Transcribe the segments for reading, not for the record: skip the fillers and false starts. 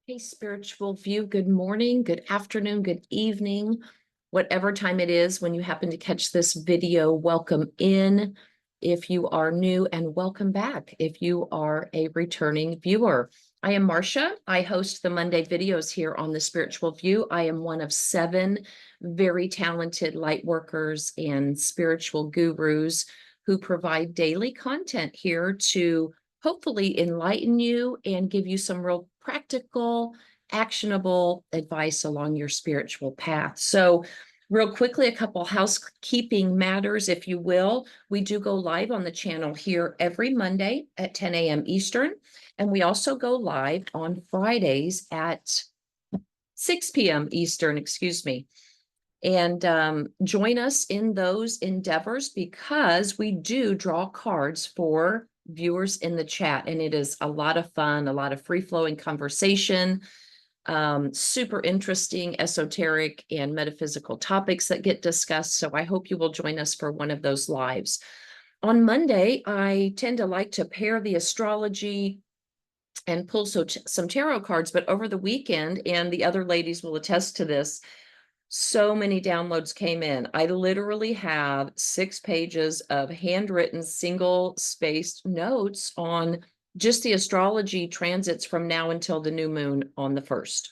Hey, spiritual view. Good morning, good afternoon, good evening, whatever time it is when you happen to catch this video. Welcome in if you are new, and welcome back if you are a returning viewer. I am Marsha. I host the Monday videos here on the Spiritual View. I am one of 7 very talented light workers and spiritual gurus who provide daily content here to hopefully enlighten you and give you some real practical, actionable advice along your spiritual path. So, real quickly, a couple housekeeping matters, if you will. We do go live on the channel here every Monday at 10 a.m. Eastern, and we also go live on Fridays at 6 p.m. Eastern, excuse me. And join us in those endeavors because we do draw cards for viewers in the chat. And it is a lot of fun, a lot of free-flowing conversation, super interesting, esoteric, and metaphysical topics that get discussed. So I hope you will join us for one of those lives. On Monday, I tend to like to pair the astrology and pull some tarot cards, but over the weekend, and the other ladies will attest to this, so many downloads came in. I literally have 6 pages of handwritten single-spaced notes on just the astrology transits from now until the new moon on the 1st.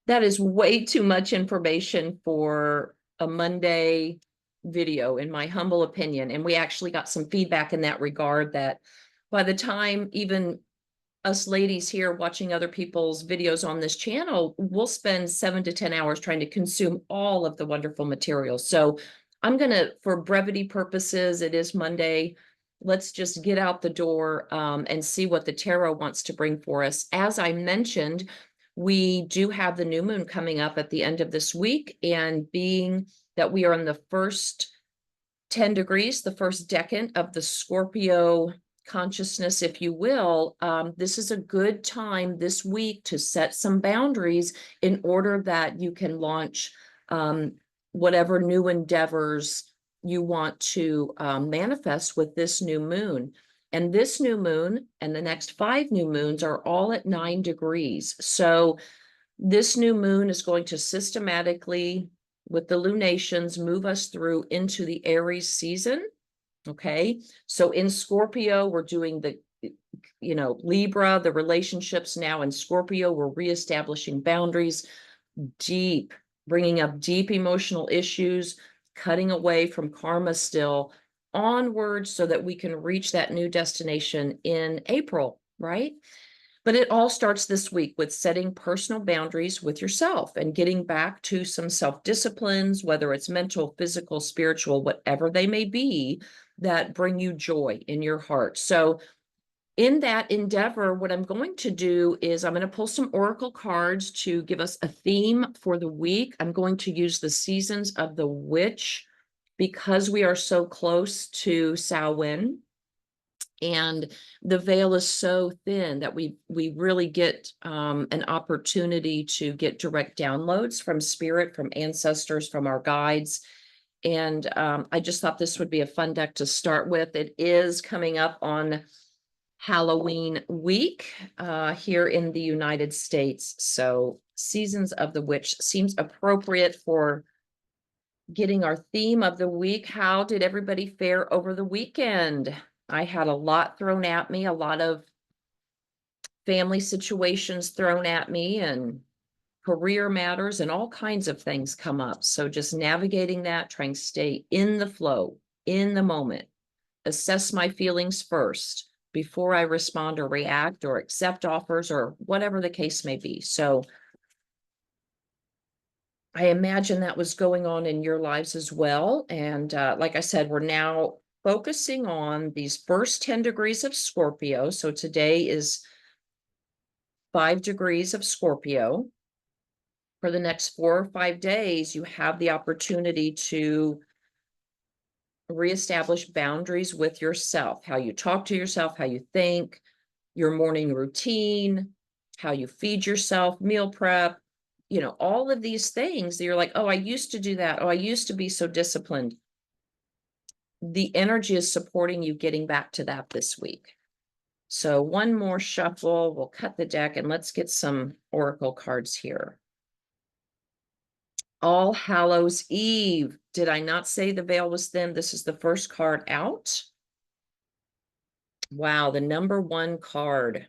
That is way too much information for a Monday video, in my humble opinion. And we actually got some feedback in that regard that by the time even us ladies here watching other people's videos on this channel, we'll spend 7 to 10 hours trying to consume all of the wonderful materials. So I'm going to, for brevity purposes, it is Monday. Let's just get out the door and see what the tarot wants to bring for us. As I mentioned, we do have the new moon coming up at the end of this week. And being that we are in the first 10 degrees, the first decan of the Scorpio consciousness, if you will, this is a good time this week to set some boundaries in order that you can launch whatever new endeavors you want to manifest with this new moon. And this new moon and the next 5 new moons are all at 9 degrees. So this new moon is going to systematically, with the lunations, move us through into the Aries season. Okay, so in Scorpio, we're doing the, Libra, the relationships now in Scorpio, we're reestablishing boundaries, bringing up deep emotional issues, cutting away from karma still, onward so that we can reach that new destination in April, right? But it all starts this week with setting personal boundaries with yourself and getting back to some self-disciplines, whether it's mental, physical, spiritual, whatever they may be, that bring you joy in your heart. So in that endeavor, what I'm going to do is I'm going to pull some oracle cards to give us a theme for the week. I'm going to use the seasons of the witch because we are so close to Samhain. And the veil is so thin that we really get an opportunity to get direct downloads from spirit, from ancestors, from our guides. And I just thought this would be a fun deck to start with. It is coming up on Halloween week here in the United States. So Seasons of the Witch seems appropriate for getting our theme of the week. How did everybody fare over the weekend? I had a lot thrown at me, a lot of family situations thrown at me, and career matters, and all kinds of things come up. So just navigating that, trying to stay in the flow, in the moment, assess my feelings first before I respond or react or accept offers or whatever the case may be. So I imagine that was going on in your lives as well. And like I said, we're now focusing on these first 10 degrees of Scorpio. So today is 5 degrees of Scorpio. For the next 4 or 5 days, you have the opportunity to reestablish boundaries with yourself, how you talk to yourself, how you think, your morning routine, how you feed yourself, meal prep, all of these things that you're like, oh, I used to do that. Oh, I used to be so disciplined. The energy is supporting you getting back to that this week. So one more shuffle, we'll cut the deck and let's get some oracle cards here. All Hallows Eve. Did I not say the veil was thin? This is the first card out. Wow, the number one card.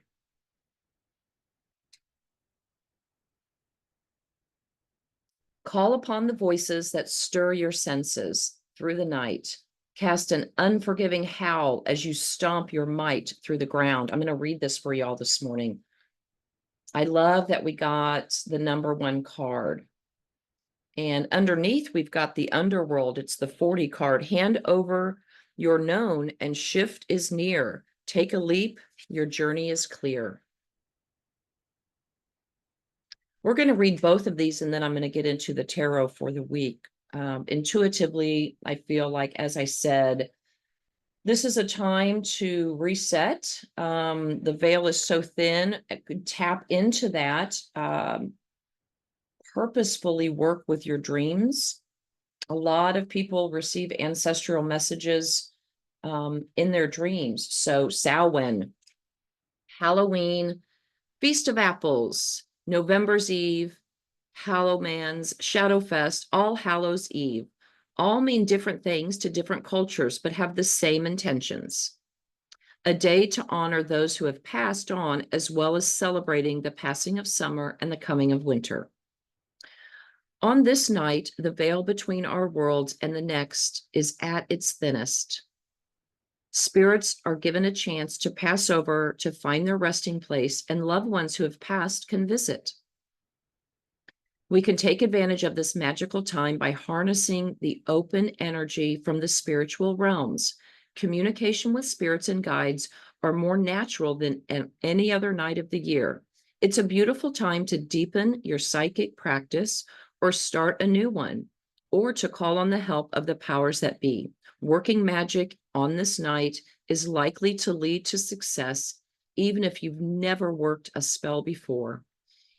Call upon the voices that stir your senses through the night. Cast an unforgiving howl as you stomp your might through the ground. I'm going to read this for y'all this morning. I love that we got the number one card. And underneath, we've got the underworld. It's the 40 card. Hand over your known and shift is near. Take a leap. Your journey is clear. We're going to read both of these, and then I'm going to get into the tarot for the week. Intuitively, I feel like, as I said, this is a time to reset. The veil is so thin. I could tap into that. Purposefully work with your dreams. A lot of people receive ancestral messages in their dreams. So Samhain, Halloween, Feast of Apples, November's Eve, Hallowman's, Shadowfest, All Hallows Eve, all mean different things to different cultures, but have the same intentions. A day to honor those who have passed on, as well as celebrating the passing of summer and the coming of winter. On this night, the veil between our worlds and the next is at its thinnest. Spirits are given a chance to pass over to find their resting place, and loved ones who have passed can visit. We can take advantage of this magical time by harnessing the open energy from the spiritual realms. Communication with spirits and guides are more natural than any other night of the year. It's a beautiful time to deepen your psychic practice or start a new one, or to call on the help of the powers that be. Working magic on this night is likely to lead to success, even if you've never worked a spell before.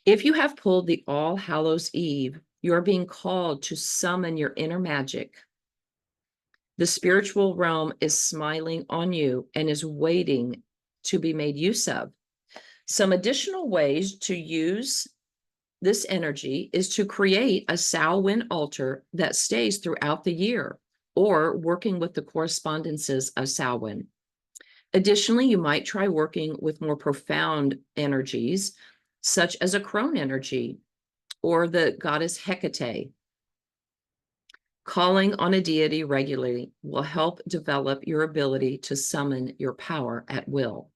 If you have pulled the All Hallows Eve, you are being called to summon your inner magic. The spiritual realm is smiling on you and is waiting to be made use of. Some additional ways to use this energy is to create a Samhain altar that stays throughout the year, or working with the correspondences of Samhain. Additionally, you might try working with more profound energies, such as a crone energy or the goddess Hecate. Calling on a deity regularly will help develop your ability to summon your power at will.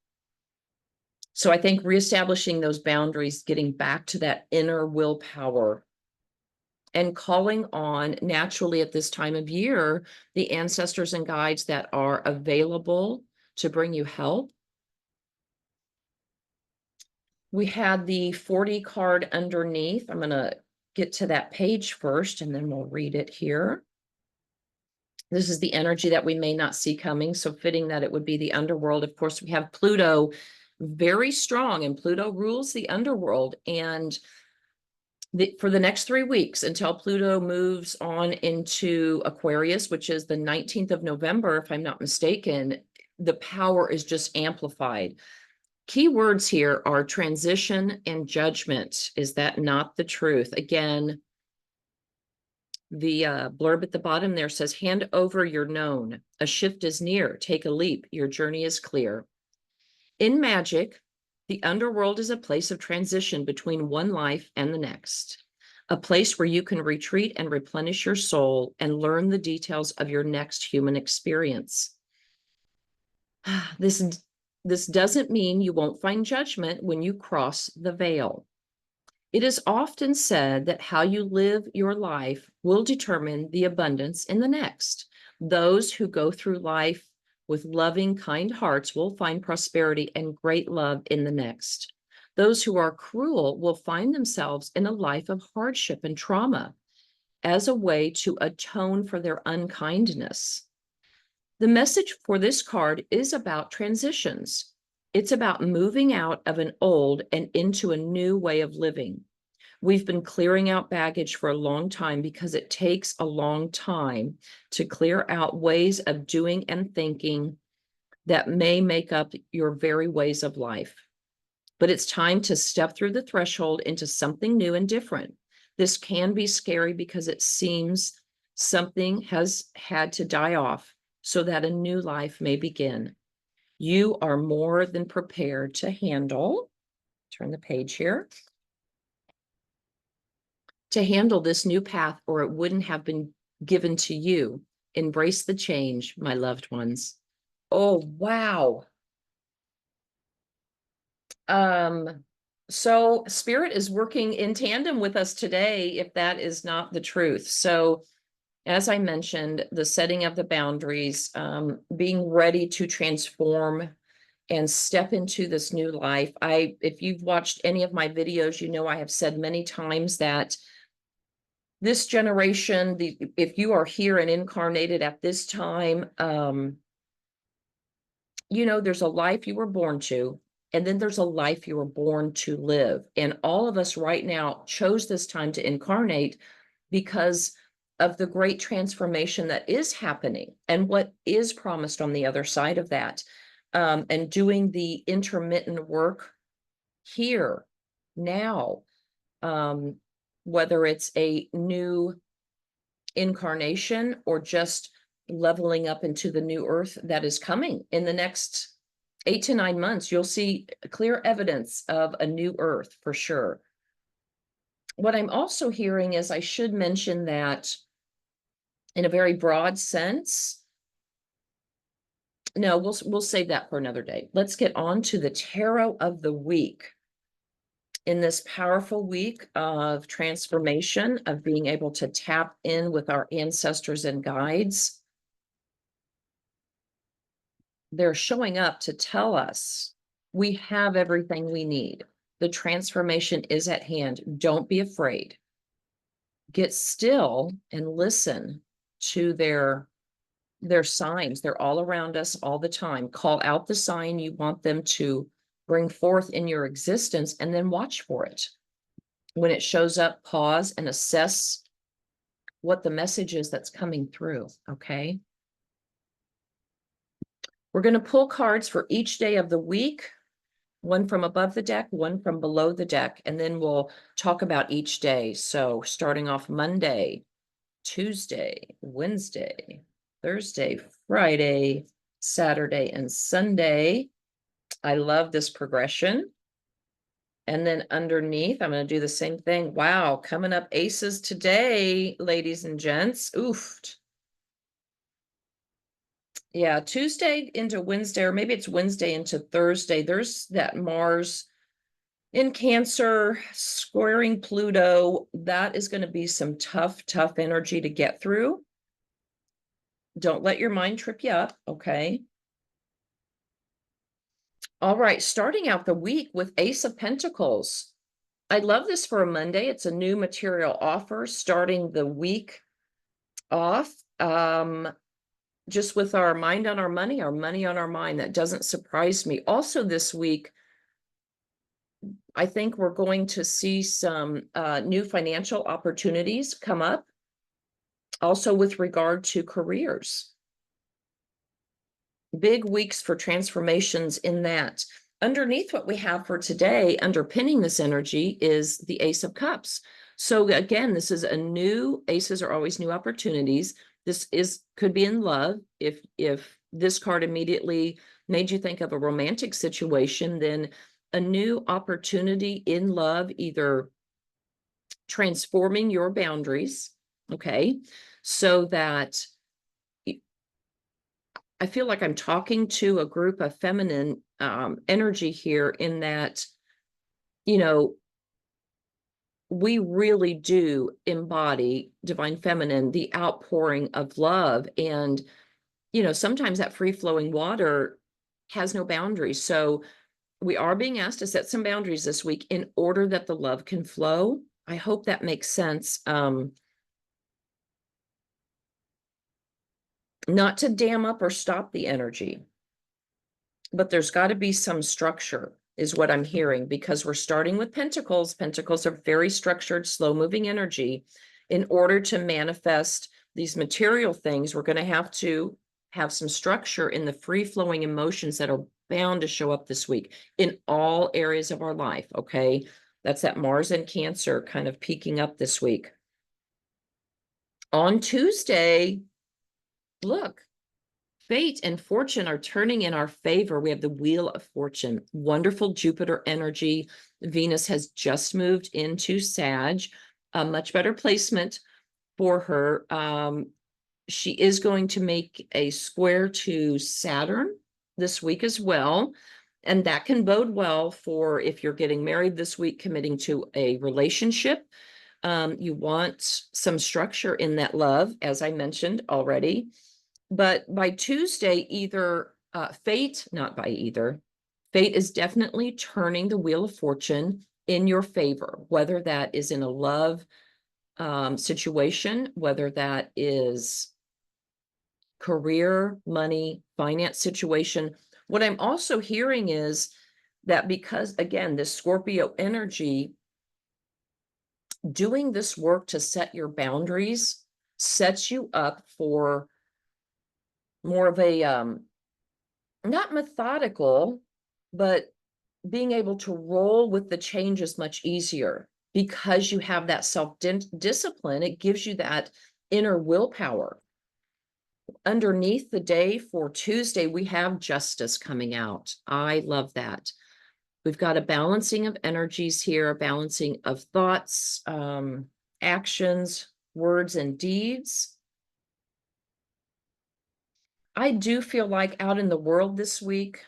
So I think reestablishing those boundaries, getting back to that inner willpower, and calling on naturally at this time of year, the ancestors and guides that are available to bring you help. We had the 40 card underneath. I'm going to get to that page first, and then we'll read it here. This is the energy that we may not see coming, so fitting that it would be the underworld. Of course, we have Pluto very strong, and Pluto rules the underworld. And for the next 3 weeks, until Pluto moves on into Aquarius, which is the 19th of November, if I'm not mistaken, the power is just amplified. Key words here are transition and judgment. Is that not the truth? Again, the blurb at the bottom there says, hand over your known. A shift is near. Take a leap. Your journey is clear. In magic, the underworld is a place of transition between one life and the next, a place where you can retreat and replenish your soul and learn the details of your next human experience. This doesn't mean you won't find judgment when you cross the veil. It is often said that how you live your life will determine the abundance in the next. Those who go through life with loving, kind hearts will find prosperity and great love in the next. Those who are cruel will find themselves in a life of hardship and trauma as a way to atone for their unkindness. The message for this card is about transitions. It's about moving out of an old and into a new way of living. We've been clearing out baggage for a long time because it takes a long time to clear out ways of doing and thinking that may make up your very ways of life. But it's time to step through the threshold into something new and different. This can be scary because it seems something has had to die off so that a new life may begin. You are more than prepared to handle, turn the page here, to handle this new path, or it wouldn't have been given to you. Embrace the change, my loved ones. Oh, wow. So Spirit is working in tandem with us today, if that is not the truth. So as I mentioned, the setting of the boundaries, being ready to transform and step into this new life. If you've watched any of my videos, you know I have said many times that this generation, if you are here and incarnated at this time, you know, there's a life you were born to, and then there's a life you were born to live. And all of us right now chose this time to incarnate because of the great transformation that is happening and what is promised on the other side of that. And doing the intermittent work here now, whether it's a new incarnation or just leveling up into the new earth that is coming in the next 8 to 9 months, you'll see clear evidence of a new earth for sure. What I'm also hearing is I should mention that in a very broad sense, no, we'll save that for another day. Let's get on to the tarot of the week. In this powerful week of transformation, of being able to tap in with our ancestors and guides, they're showing up to tell us we have everything we need. The transformation is at hand. Don't be afraid. Get still and listen to their signs. They're all around us all the time. Call out the sign you want them to bring forth in your existence, and then watch for it. When it shows up, pause and assess what the message is that's coming through, okay? We're going to pull cards for each day of the week, one from above the deck, one from below the deck, and then we'll talk about each day. So starting off Monday, Tuesday, Wednesday, Thursday, Friday, Saturday, and Sunday. I love this progression. And then underneath, I'm going to do the same thing. Wow, coming up aces today, ladies and gents. Oof. Yeah, Tuesday into Wednesday, or maybe it's Wednesday into Thursday. There's that Mars in Cancer squaring Pluto. That is going to be some tough energy to get through. Don't let your mind trip you up, okay? All right, starting out the week with Ace of Pentacles. I love this for a Monday. It's a new material offer starting the week off. Just with our mind on our money on our mind. That doesn't surprise me. Also this week, I think we're going to see some new financial opportunities come up. Also with regard to careers. Big weeks for transformations in that. Underneath what we have for today, underpinning this energy, is the Ace of Cups. So again, this is a new, aces are always new opportunities. This could be in love. If this card immediately made you think of a romantic situation, then a new opportunity in love, either transforming your boundaries, okay, so that I feel like I'm talking to a group of feminine energy here, in that, you know, we really do embody divine feminine, the outpouring of love. And, you know, sometimes that free-flowing water has no boundaries. So we are being asked to set some boundaries this week in order that the love can flow. I hope that makes sense. Not to dam up or stop the energy, but there's got to be some structure, is what I'm hearing, because we're starting with Pentacles. Pentacles are very structured, slow-moving energy. In order to manifest these material things, we're going to have to have some structure in the free-flowing emotions that are bound to show up this week in all areas of our life, okay? That's that Mars and Cancer kind of peaking up this week. On Tuesday, look, fate and fortune are turning in our favor. We have the Wheel of Fortune, wonderful Jupiter energy. Venus has just moved into Sag, a much better placement for her. She is going to make a square to Saturn this week as well. And that can bode well for if you're getting married this week, committing to a relationship. You want some structure in that love, as I mentioned already. But by Tuesday, fate is definitely turning the Wheel of Fortune in your favor, whether that is in a love situation, whether that is career, money, finance situation. What I'm also hearing is that because, again, this Scorpio energy, doing this work to set your boundaries sets you up for more of a, not methodical, but being able to roll with the changes much easier because you have that self-discipline. It gives you that inner willpower. Underneath the day for Tuesday, we have justice coming out. I love that. We've got a balancing of energies here, a balancing of thoughts, actions, words, and deeds. I do feel like out in the world this week,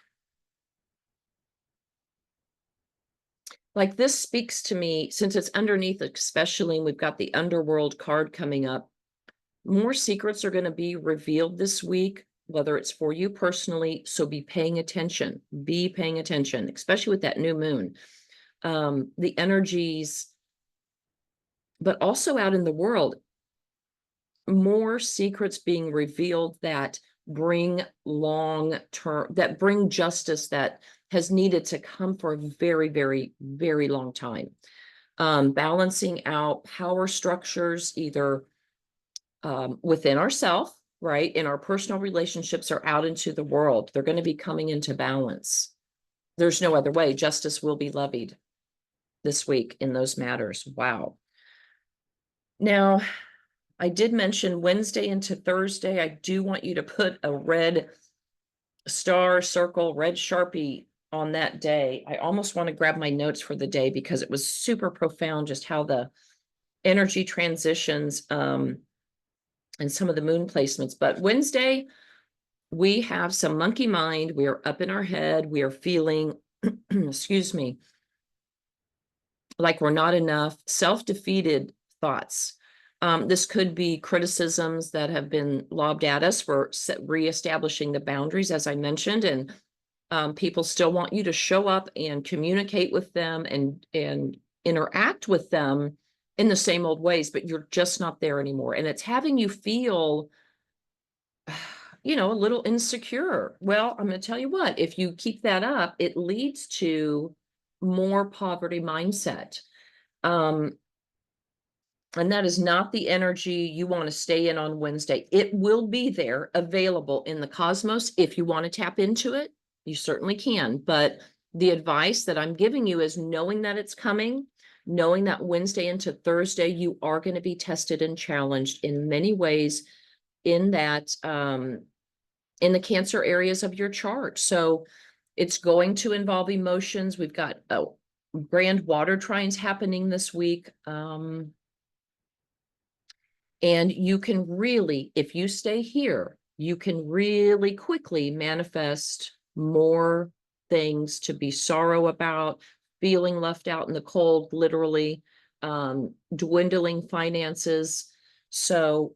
like this speaks to me, since it's underneath, especially, and we've got the underworld card coming up. More secrets are going to be revealed this week, whether it's for you personally. So be paying attention, especially with that new moon. The energies, but also out in the world, more secrets being revealed that bring that bring justice that has needed to come for a very, very, very long time. Balancing out power structures, either within ourselves, right, in our personal relationships, or out into the world. They're going to be coming into balance. There's no other way. Justice will be levied this week in those matters. Wow. Now, I did mention Wednesday into Thursday. I do want you to put a red star, circle, red Sharpie on that day. I almost want to grab my notes for the day because it was super profound just how the energy transitions and some of the moon placements. But Wednesday, we have some monkey mind. We are up in our head. We are feeling, excuse me, like we're not enough, self-defeated thoughts. This could be criticisms that have been lobbed at us for reestablishing the boundaries, as I mentioned, and people still want you to show up and communicate with them and interact with them in the same old ways, but you're just not there anymore. And it's having you feel, a little insecure. Well, I'm going to tell you what, if you keep that up, it leads to more poverty mindset. And that is not the energy you want to stay in on Wednesday. It will be there, available in the cosmos. If you want to tap into it, you certainly can. But the advice that I'm giving you is knowing that it's coming, knowing that Wednesday into Thursday, you are going to be tested and challenged in many ways in that, in the Cancer areas of your chart. So it's going to involve emotions. We've got grand water trines happening this week. And you can really, if you stay here, you can really quickly manifest more things to be sorrow about, feeling left out in the cold, literally, dwindling finances. So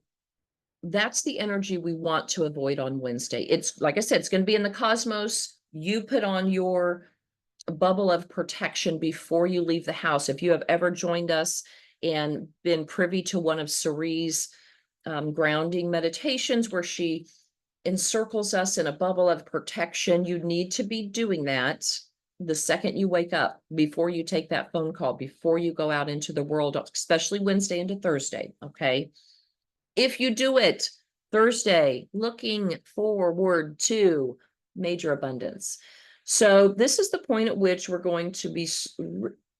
that's the energy we want to avoid on Wednesday. It's, like I said, it's going to be in the cosmos. You put on your bubble of protection before you leave the house. If you have ever joined us and been privy to one of Cerie's grounding meditations where she encircles us in a bubble of protection, you need to be doing that the second you wake up, before you take that phone call, before you go out into the world, especially Wednesday into Thursday, okay? If you do it, Thursday, looking forward to major abundance. So this is the point at which we're going to be,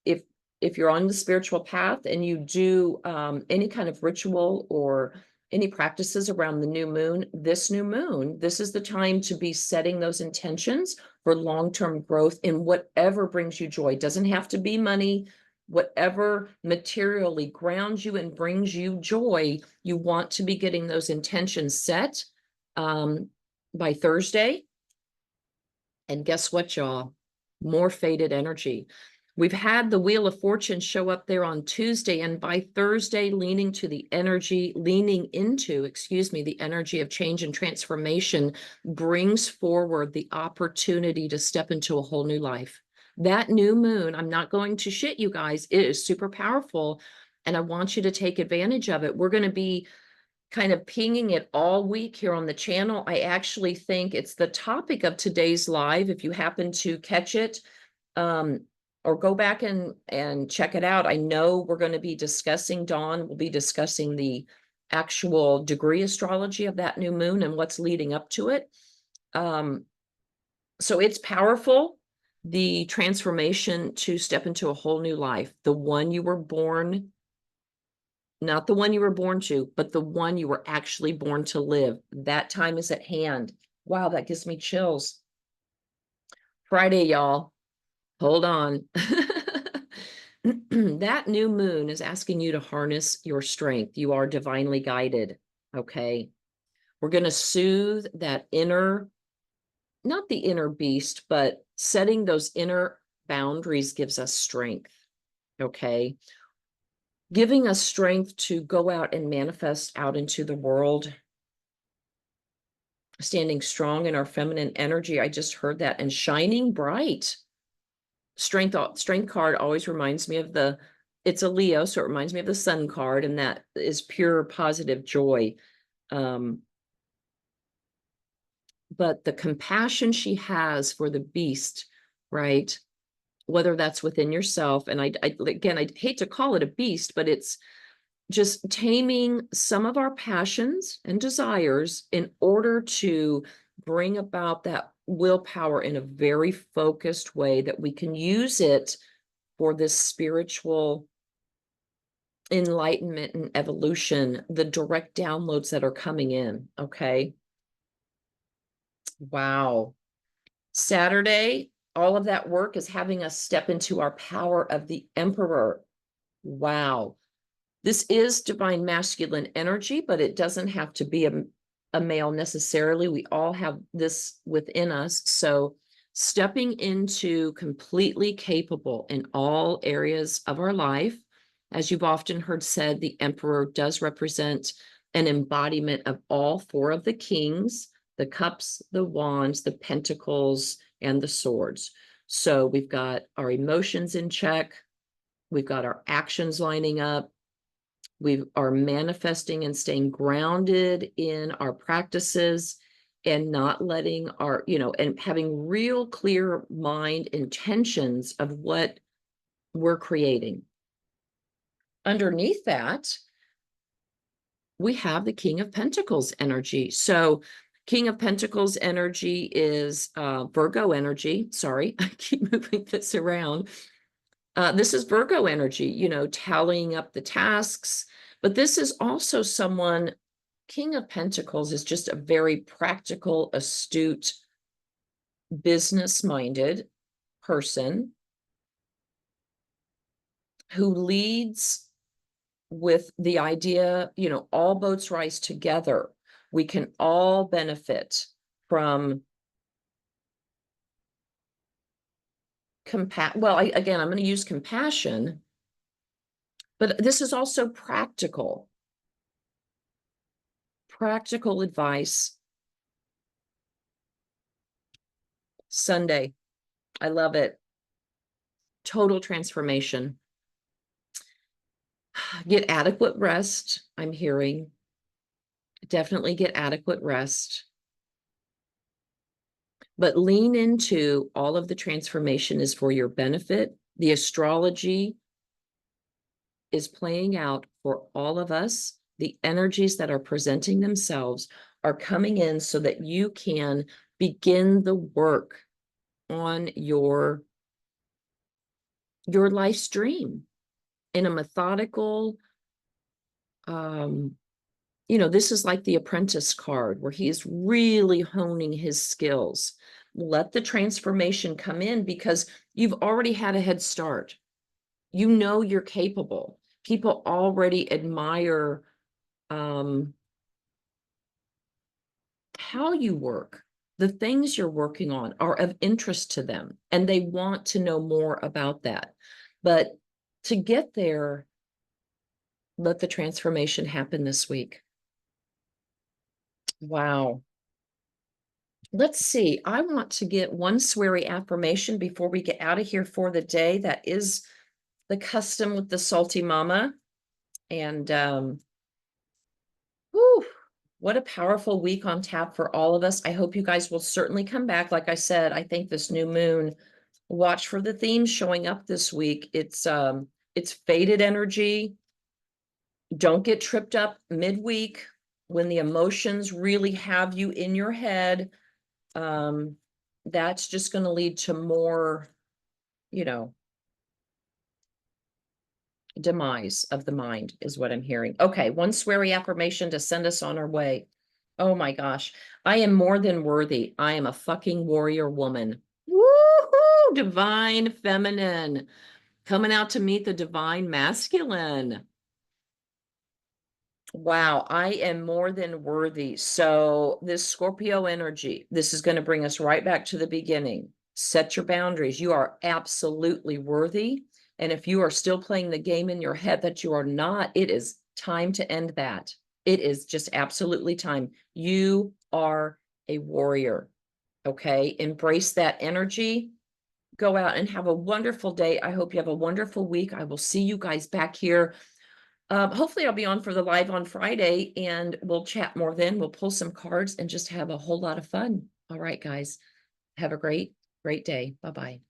if you're on the spiritual path and you do any kind of ritual or any practices around the new moon, this is the time to be setting those intentions for long-term growth in whatever brings you joy. It doesn't have to be money. Whatever materially grounds you and brings you joy, you want to be getting those intentions set by Thursday. And guess what, y'all? More faded energy. We've had the Wheel of Fortune show up there on Tuesday, and by Thursday, leaning into, the energy of change and transformation brings forward the opportunity to step into a whole new life. That new moon, I'm not going to shit you guys, it is super powerful, and I want you to take advantage of it. We're going to be kind of pinging it all week here on the channel. I actually think it's the topic of today's live. If you happen to catch it, or go back and check it out. I know we're going to be discussing, Dawn will be discussing the actual degree astrology of that new moon and what's leading up to it. So it's powerful, the transformation to step into a whole new life, the one you were born, not the one you were born to, but the one you were actually born to live. That time is at hand. Wow, that gives me chills. Friday, y'all. Hold on. That new moon is asking you to harness your strength. You are divinely guided. Okay. We're going to soothe that inner, not the inner beast, but setting those inner boundaries gives us strength. Okay. Giving us strength to go out and manifest out into the world. Standing strong in our feminine energy. I just heard that. And shining bright. Strength card always reminds me of it's a Leo, so it reminds me of the Sun card, and that is pure positive joy. But the compassion she has for the beast, right? Whether that's within yourself, and I hate to call it a beast, but it's just taming some of our passions and desires in order to bring about that willpower in a very focused way that we can use it for this spiritual enlightenment and evolution, the direct downloads that are coming in. Okay. Wow. Saturday, all of that work is having us step into our power of the Emperor. Wow. This is divine masculine energy, but it doesn't have to be a male necessarily. We all have this within us. So stepping into completely capable in all areas of our life. As you've often heard said, the Emperor does represent an embodiment of all four of the kings, the cups, the wands, the pentacles, and the swords. So we've got our emotions in check. We've got our actions lining up. We are manifesting and staying grounded in our practices and not letting our, and having real clear mind intentions of what we're creating. Underneath that, we have the King of Pentacles energy. So King of Pentacles energy is Virgo energy. Sorry, I keep moving this around. This is Virgo energy, tallying up the tasks. But this is also someone, King of Pentacles is just a very practical, astute, business-minded person who leads with the idea, all boats rise together. We can all benefit from again, I'm going to use compassion, but this is also practical advice. Sunday, I love it. Total transformation. Get adequate rest, I'm hearing. Definitely get adequate rest. But lean into all of the transformation is for your benefit. The astrology is playing out for all of us. The energies that are presenting themselves are coming in so that you can begin the work on your life's dream in a methodical, this is like the apprentice card where he's really honing his skills. Let the transformation come in because you've already had a head start. You know you're capable. People already admire how you work. The things you're working on are of interest to them, and they want to know more about that. But to get there, let the transformation happen this week. Wow. Let's see. I want to get one sweary affirmation before we get out of here for the day. That is the custom with the salty mama. And whew, what a powerful week on tap for all of us. I hope you guys will certainly come back. Like I said, I think this new moon, watch for the themes showing up this week. It's faded energy. Don't get tripped up midweek when the emotions really have you in your head. That's just going to lead to more, demise of the mind is what I'm hearing. Okay, one sweary affirmation to send us on our way. Oh my gosh. I am more than worthy. I am a fucking warrior woman. Woohoo! Divine feminine. Coming out to meet the divine masculine. Wow, I am more than worthy. So this Scorpio energy, this is going to bring us right back to the beginning. Set your boundaries. You are absolutely worthy. And if you are still playing the game in your head that you are not, it is time to end that. It is just absolutely time. You are a warrior. Okay. Embrace that energy. Go out and have a wonderful day. I hope you have a wonderful week. I will see you guys back here. Hopefully I'll be on for the live on Friday and we'll chat more then. We'll pull some cards and just have a whole lot of fun. All right, guys. Have a great day. Bye-bye.